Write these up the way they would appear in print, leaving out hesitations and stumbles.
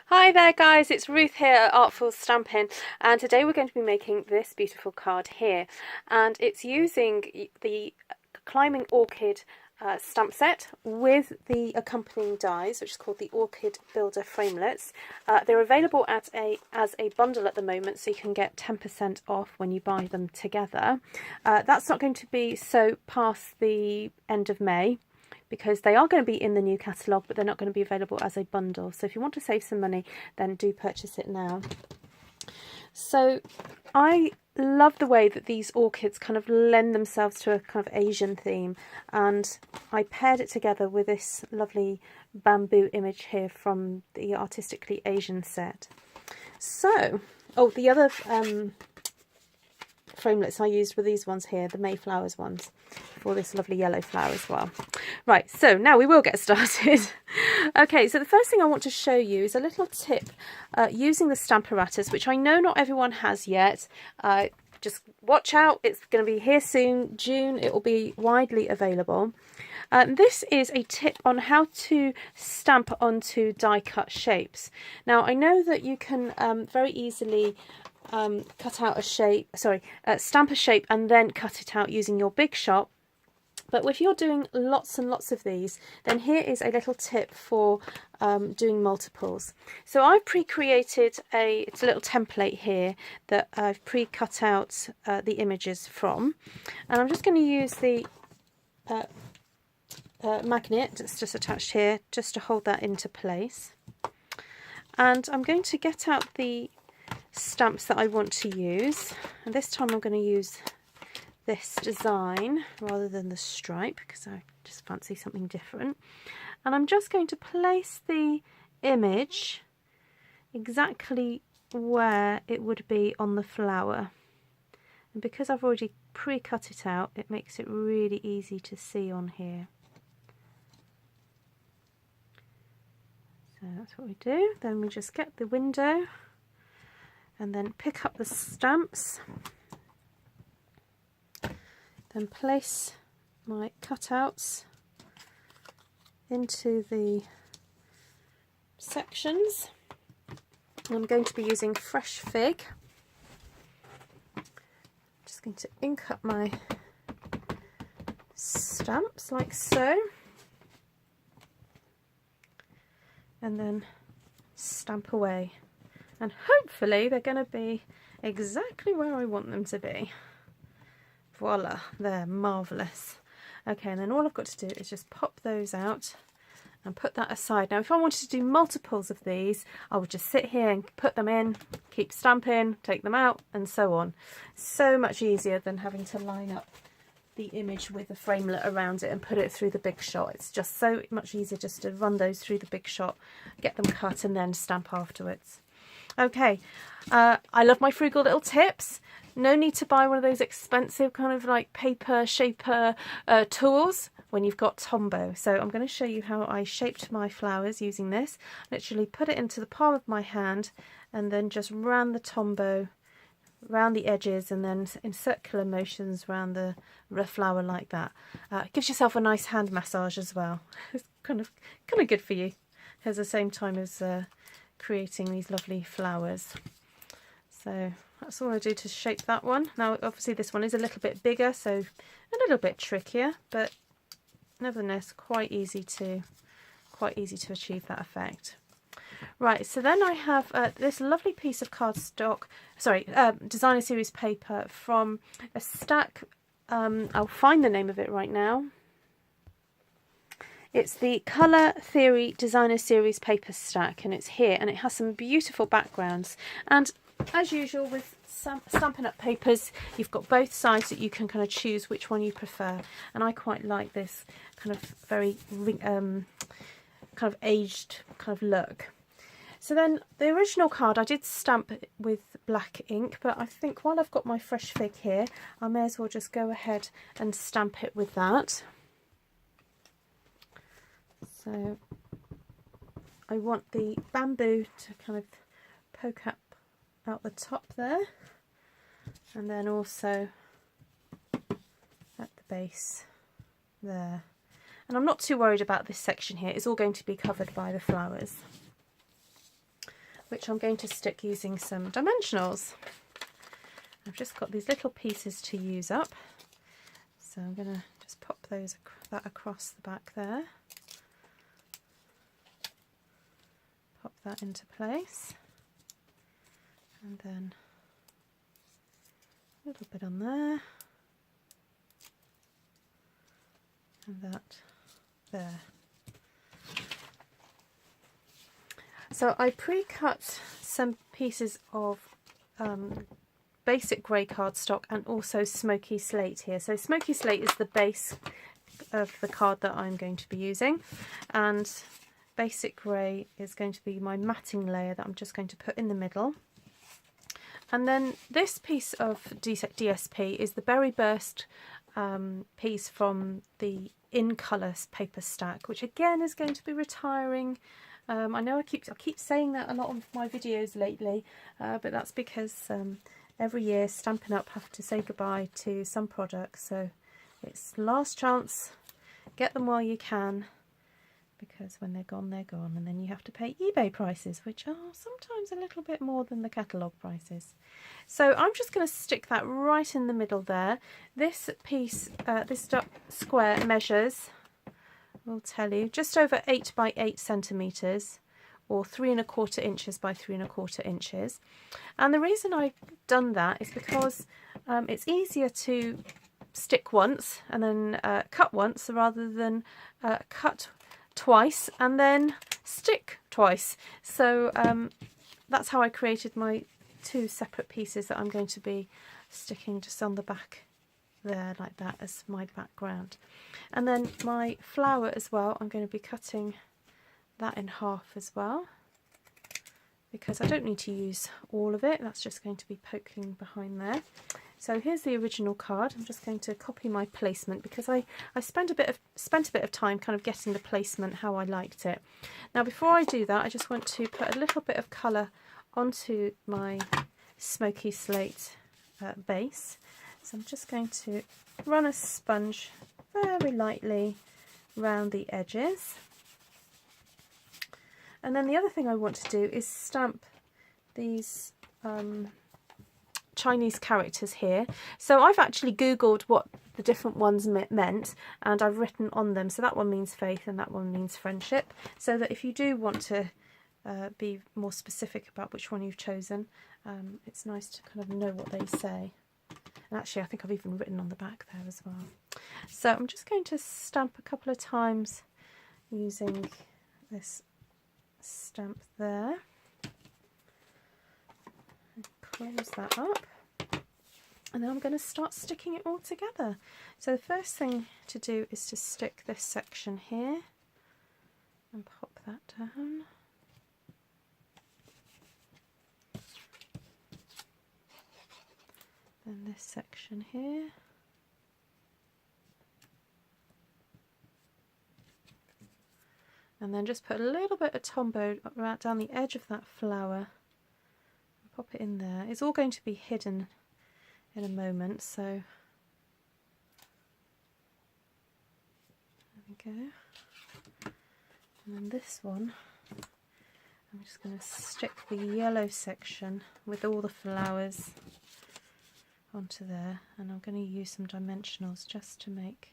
Hi there guys, it's Ruth here at Artful Stampin', and today we're going to be making this beautiful card here, and it's using the Climbing Orchid stamp set with the accompanying dies, which is called the Orchid Builder Framelets. They're available as a bundle at the moment, so you can get 10% off when you buy them together. That's not going to be so past the end of May, because they are going to be in the new catalogue, but they're not going to be available as a bundle. So if you want to save some money, then do purchase it now. So I love the way that these orchids kind of lend themselves to a kind of Asian theme, and I paired it together with this lovely bamboo image here from the Artistically Asian set. So, the other framelets I used were these ones here, the Mayflowers ones, for this lovely yellow flower as well. Right, so now we will get started. Okay, so the first thing I want to show you is a little tip using the Stamparatus, which I know not everyone has yet. Just watch out, it's going to be here soon. June, it will be widely available. This is a tip on how to stamp onto die cut shapes. Now, I know that you can very easily cut out a shape, stamp a shape and then cut it out using your Big Shot. But if you're doing lots and lots of these, then here is a little tip for doing multiples. So I've pre-created it's a little template here that I've pre-cut out the images from, and I'm just going to use the magnet that's just attached here just to hold that into place. And I'm going to get out the stamps that I want to use, and this time I'm going to use this design rather than the stripe because I just fancy something different. And I'm just going to place the image exactly where it would be on the flower, and because I've already pre-cut it out, it makes it really easy to see on here. So that's what we do. Then we just get the window and then pick up the stamps, then place my cutouts into the sections. I'm going to be using Fresh Fig. Just going to ink up my stamps like so, and then stamp away. And hopefully they're going to be exactly where I want them to be. Voila, they're marvellous. Okay, and then all I've got to do is just pop those out and put that aside. Now, if I wanted to do multiples of these, I would just sit here and put them in, keep stamping, take them out, and so on. So much easier than having to line up the image with a framelit around it and put it through the Big Shot. It's just so much easier just to run those through the Big Shot, get them cut, and then stamp afterwards. Okay, I love my frugal little tips. No need to buy one of those expensive kind of like paper shaper tools when you've got Tombow. So I'm going to show you how I shaped my flowers using this. Literally put it into the palm of my hand and then just ran the Tombow around the edges and then in circular motions around the flower like that. Gives yourself a nice hand massage as well. It's kind of good for you at the same time as creating these lovely flowers. So that's all I do to shape that one. Now obviously this one is a little bit bigger, so a little bit trickier, but nevertheless quite easy to achieve that effect. Right, so then I have this lovely piece of cardstock, designer series paper from a stack. I'll find the name of it right now. It's the Colour Theory Designer Series paper stack, and it's here, and it has some beautiful backgrounds. And as usual with Stampin' Up papers, you've got both sides that you can kind of choose which one you prefer. And I quite like this kind of very kind of aged kind of look. So then the original card I did stamp with black ink, but I think while I've got my Fresh Fig here, I may as well just go ahead and stamp it with that. So I want the bamboo to kind of poke up out the top there, and then also at the base there. And I'm not too worried about this section here, it's all going to be covered by the flowers. which I'm going to stick using some dimensionals. I've just got these little pieces to use up, so I'm going to just pop that across the back there. Pop that into place, and then a little bit on there, and that there. So I pre-cut some pieces of basic grey cardstock and also smoky slate here. So smoky slate is the base of the card that I'm going to be using, and basic grey is going to be my matting layer that I'm just going to put in the middle. And then this piece of DSP is the Berry Burst piece from the In Colours paper stack, which again is going to be retiring. I know I keep saying that a lot of my videos lately, but that's because every year Stampin' Up have to say goodbye to some products, so it's last chance, get them while you can, because when they're gone, and then you have to pay eBay prices, which are sometimes a little bit more than the catalogue prices. So I'm just going to stick that right in the middle there. This piece, this square measures, will tell you, just over 8 by 8 centimetres, or 3 1/4 inches by 3 1/4 inches. And the reason I've done that is because it's easier to stick once and then cut once, rather than cut twice and then stick twice. So that's how I created my 2 separate pieces that I'm going to be sticking just on the back there, like that, as my background. And then my flower as well, I'm going to be cutting that in half as well, because I don't need to use all of it. That's just going to be poking behind there. So here's the original card. I'm just going to copy my placement, because I spent a bit of time kind of getting the placement how I liked it. Now before I do that, I just want to put a little bit of colour onto my smoky slate base. So I'm just going to run a sponge very lightly around the edges. And then the other thing I want to do is stamp these Chinese characters here. So I've actually Googled what the different ones meant, and I've written on them. So that one means faith and that one means friendship. So that if you do want to be more specific about which one you've chosen, it's nice to kind of know what they say. And actually I think I've even written on the back there as well. So I'm just going to stamp a couple of times using this stamp there. And close that up. And then I'm going to start sticking it all together. So the first thing to do is to stick this section here and pop that down. Then this section here. And then just put a little bit of Tombow right down the edge of that flower and pop it in there. It's all going to be hidden in a moment, so there we go. And then this one, I'm just going to stick the yellow section with all the flowers onto there, and I'm going to use some dimensionals just to make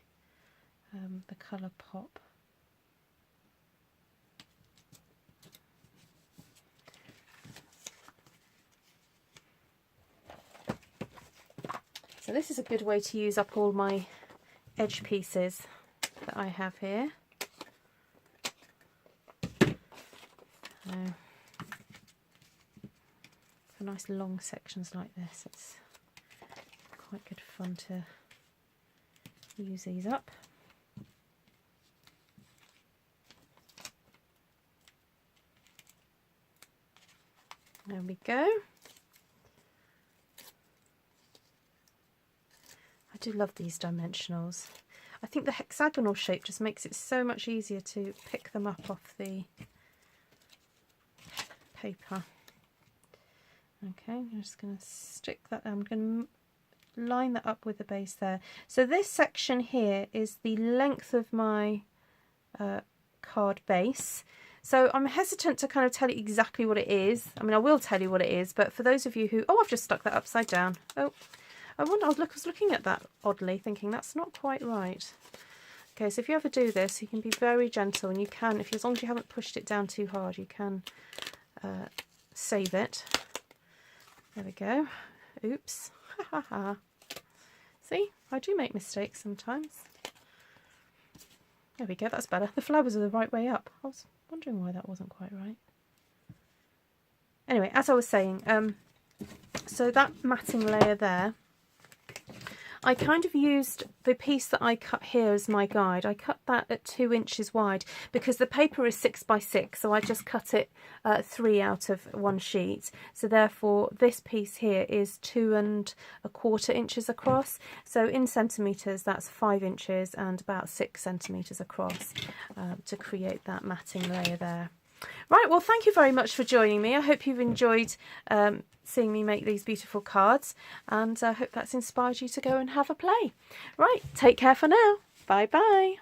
the colour pop. So this is a good way to use up all my edge pieces that I have here. For nice long sections like this, it's quite good fun to use these up. There we go. I do love these dimensionals. I think the hexagonal shape just makes it so much easier to pick them up off the paper. Okay, I'm just going to stick that, I'm going to line that up with the base there. So this section here is the length of my card base. So I'm hesitant to kind of tell you exactly what it is. I mean, I will tell you what it is, but for those of you who... Oh, I've just stuck that upside down. Oh, I was looking at that oddly, thinking that's not quite right. Okay, so if you ever do this, you can be very gentle, and you can, as long as you haven't pushed it down too hard, you can save it. There we go. Oops. Ha ha ha. See, I do make mistakes sometimes. There we go, that's better. The flowers are the right way up. I was wondering why that wasn't quite right. Anyway, as I was saying, so that matting layer there, I kind of used the piece that I cut here as my guide. I cut that at 2 inches wide because the paper is 6 by 6, so I just cut it 3 out of 1 sheet. So therefore this piece here is 2 1/4 inches across. So in centimetres that's 5 inches and about 6 centimetres across to create that matting layer there. Right, well, thank you very much for joining me. I hope you've enjoyed seeing me make these beautiful cards, and I hope that's inspired you to go and have a play. Right, take care for now. Bye bye.